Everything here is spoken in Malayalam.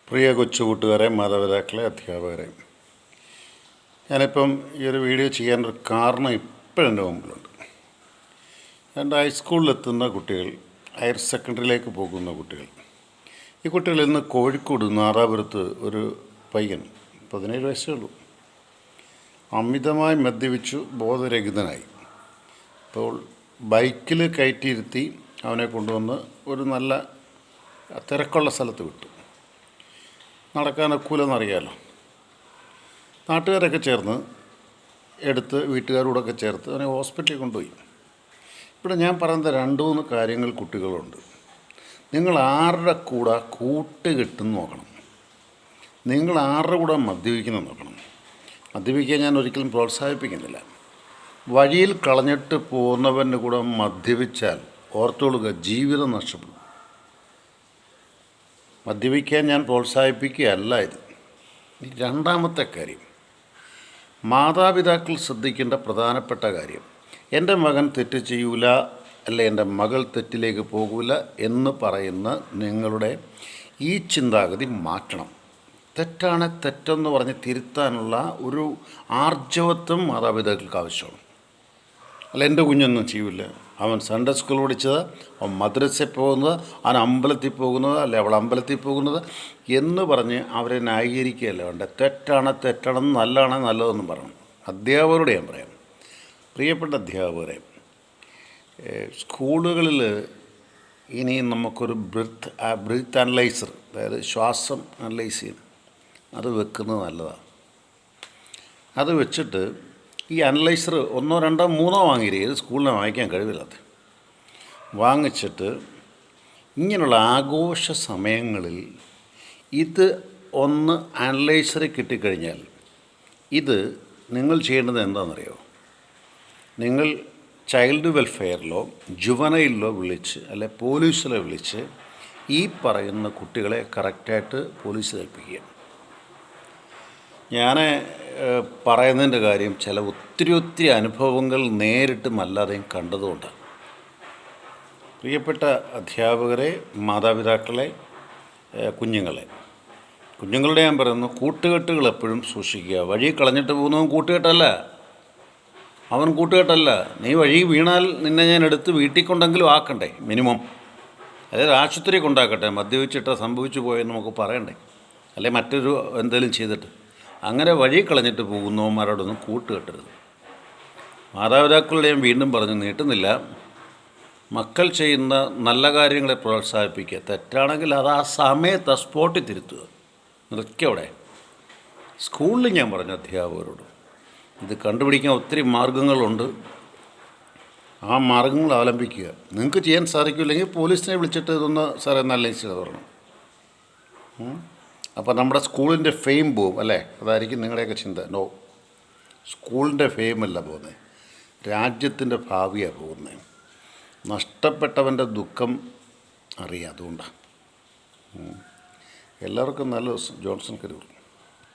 പ്രിയ കൊച്ചുകൂട്ടുകാരെ, മാതാപിതാക്കളെ, അധ്യാപകരെ, ഞാനിപ്പം ഈ ഒരു വീഡിയോ ചെയ്യാനൊരു കാരണം ഇപ്പോഴെൻ്റെ മുമ്പിലുണ്ട്. എൻ്റെ ഹൈസ്കൂളിലെത്തുന്ന കുട്ടികൾ, ഹയർ സെക്കൻഡറിയിലേക്ക് പോകുന്ന കുട്ടികൾ, ഈ കുട്ടികൾ ഇന്ന് കോഴിക്കോട് നാദാപുരത്ത് ഒരു പയ്യൻ 17 വയസ്സേ ഉള്ളൂ, അമിതമായി മദ്യപിച്ചു ബോധരഹിതനായി. അപ്പോൾ ബൈക്കിൽ കയറ്റിയിരുത്തി അവനെ കൊണ്ടുവന്ന് ഒരു നല്ല തിരക്കുള്ള സ്ഥലത്ത് വിട്ടു. നടക്കാനൊക്കൂലെന്നറിയാമല്ലോ. നാട്ടുകാരൊക്കെ ചേർന്ന് എടുത്ത് വീട്ടുകാരോടൊക്കെ ചേർത്ത് അവനെ ഹോസ്പിറ്റലിൽ കൊണ്ടുപോയി. ഇവിടെ ഞാൻ പറയുന്ന 2-3 കാര്യങ്ങൾ കുട്ടികളുണ്ട്. നിങ്ങൾ ആരുടെ കൂടെ കൂട്ടുകെട്ടെന്ന് നോക്കണം. നിങ്ങൾ ആരുടെ കൂടെ മദ്യപിക്കുന്നത് നോക്കണം. മദ്യപിക്കാൻ ഞാൻ ഒരിക്കലും പ്രോത്സാഹിപ്പിക്കുന്നില്ല. വഴിയിൽ കളഞ്ഞിട്ട് പോകുന്നവൻ്റെ കൂടെ മദ്യപിച്ചാൽ ഓർത്തോളുക, ജീവിതം നഷ്ടപ്പെടും. മദ്യപിക്കാൻ ഞാൻ പ്രോത്സാഹിപ്പിക്കുകയല്ല ഇത്. രണ്ടാമത്തെ കാര്യം, മാതാപിതാക്കൾ ശ്രദ്ധിക്കേണ്ട പ്രധാനപ്പെട്ട കാര്യം, എൻ്റെ മകൻ തെറ്റ് ചെയ്യൂല, അല്ല എൻ്റെ മകൾ തെറ്റിലേക്ക് പോകൂല എന്ന് പറയുന്ന നിങ്ങളുടെ ഈ ചിന്താഗതി മാറ്റണം. തെറ്റാണ് തെറ്റെന്ന് പറഞ്ഞ് തിരുത്താനുള്ള ഒരു ആർജവത്വം മാതാപിതാക്കൾക്ക് ആവശ്യമാണ്. അല്ല, എൻ്റെ കുഞ്ഞൊന്നും ചെയ്യില്ല, അവൻ സൺഡേ സ്കൂൾ പഠിച്ചത്, അവൻ മദ്രസയിൽ പോകുന്നത്, അവൻ അമ്പലത്തിൽ പോകുന്നത്, അല്ലെ അവൾ അമ്പലത്തിൽ പോകുന്നത് എന്ന് പറഞ്ഞ് അവരെ ന്യായീകരിക്കുകയല്ല വേണ്ട. തെറ്റാണെന്ന്, നല്ലതെന്നും പറയണം. അധ്യാപകരോട് ഞാൻ പറയാം, പ്രിയപ്പെട്ട അധ്യാപകരെ, സ്കൂളുകളിൽ ഇനി നമുക്കൊരു ബ്രീത്ത് അനലൈസർ, അതായത് ശ്വാസം അനലൈസ് ചെയ്യും, അത് വെക്കുന്നത് നല്ലതാണ്. അത് വെച്ചിട്ട് ഈ അനലൈസർ 1, 2, 3 വാങ്ങിയിരിക്കും. ഇത് സ്കൂളിനെ വാങ്ങിക്കാൻ കഴിവില്ലാത്ത വാങ്ങിച്ചിട്ട് ഇങ്ങനെയുള്ള ആഘോഷ സമയങ്ങളിൽ ഇത് ഒന്ന് അനലൈസർ കിട്ടിക്കഴിഞ്ഞാൽ ഇത് നിങ്ങൾ ചെയ്യേണ്ടത് എന്താണെന്നറിയോ? നിങ്ങൾ ചൈൽഡ് വെൽഫെയറിലോ ജുവനൈലിലോ വിളിച്ച്, അല്ലെ പോലീസിലോ വിളിച്ച് ഈ പറയുന്ന കുട്ടികളെ കറക്റ്റായിട്ട് പോലീസിൽ ഏൽപ്പിക്കുക. ഞാൻ പറയുന്നതിൻ്റെ കാര്യം ചില ഒത്തിരി അനുഭവങ്ങൾ നേരിട്ടും അല്ലാതെയും കണ്ടതുകൊണ്ടാണ്. പ്രിയപ്പെട്ട അധ്യാപകരെ, മാതാപിതാക്കളെ, കുഞ്ഞുങ്ങളുടെ ഞാൻ പറയുന്നു, കൂട്ടുകെട്ടുകൾ എപ്പോഴും സൂക്ഷിക്കുക. വഴി കളഞ്ഞിട്ട് പോകുന്നവൻ കൂട്ടുകെട്ടല്ല, അവൻ കൂട്ടുകെട്ടല്ല. നീ വഴി വീണാൽ നിന്നെ ഞാൻ എടുത്ത് വീട്ടിൽ കൊണ്ടെങ്കിലും ആക്കണ്ടേ, മിനിമം. അതായത് ആശുപത്രി കൊണ്ടാക്കട്ടെ, മദ്യപിച്ചിട്ട് സംഭവിച്ചു പോയെന്ന് നമുക്ക് പറയണ്ടേ, അല്ലെ മറ്റൊരു എന്തെങ്കിലും ചെയ്തിട്ട്. അങ്ങനെ വഴി കളഞ്ഞിട്ട് പോകുന്നവന്മാരോടൊന്നും കൂട്ടുകെട്ടരുത്. മാതാപിതാക്കളുടെ ഞാൻ വീണ്ടും പറഞ്ഞു നീട്ടുന്നില്ല, മക്കൾ ചെയ്യുന്ന നല്ല കാര്യങ്ങളെ പ്രോത്സാഹിപ്പിക്കുക. തെറ്റാണെങ്കിൽ അത് ആ സമയത്ത് സ്പോട്ടിൽ തിരുത്തുക, നിൽക്കവിടെ. സ്കൂളിൽ ഞാൻ പറഞ്ഞു അധ്യാപകരോട്, ഇത് കണ്ടുപിടിക്കാൻ ഒത്തിരി മാർഗങ്ങളുണ്ട്, ആ മാർഗങ്ങൾ അവലംബിക്കുക. നിങ്ങൾക്ക് ചെയ്യാൻ സാധിക്കില്ലെങ്കിൽ പോലീസിനെ വിളിച്ചിട്ട് ഇതൊന്ന് സാറേ നല്ല ചെയ്ത് പറയണം. അപ്പോൾ നമ്മുടെ സ്കൂളിൻ്റെ ഫെയിം പോവും, അല്ലേ? അതായിരിക്കും നിങ്ങളുടെയൊക്കെ ചിന്ത. നോ, സ്കൂളിൻ്റെ ഫെയിമല്ല പോകുന്നത്, രാജ്യത്തിൻ്റെ ഭാവിയാണ് പോകുന്നത്. നഷ്ടപ്പെട്ടവൻ്റെ ദുഃഖം അറിയാം, അതുകൊണ്ടാണ്. എല്ലാവർക്കും നല്ല ദിവസം. ജോൺസൺ കരൂർ.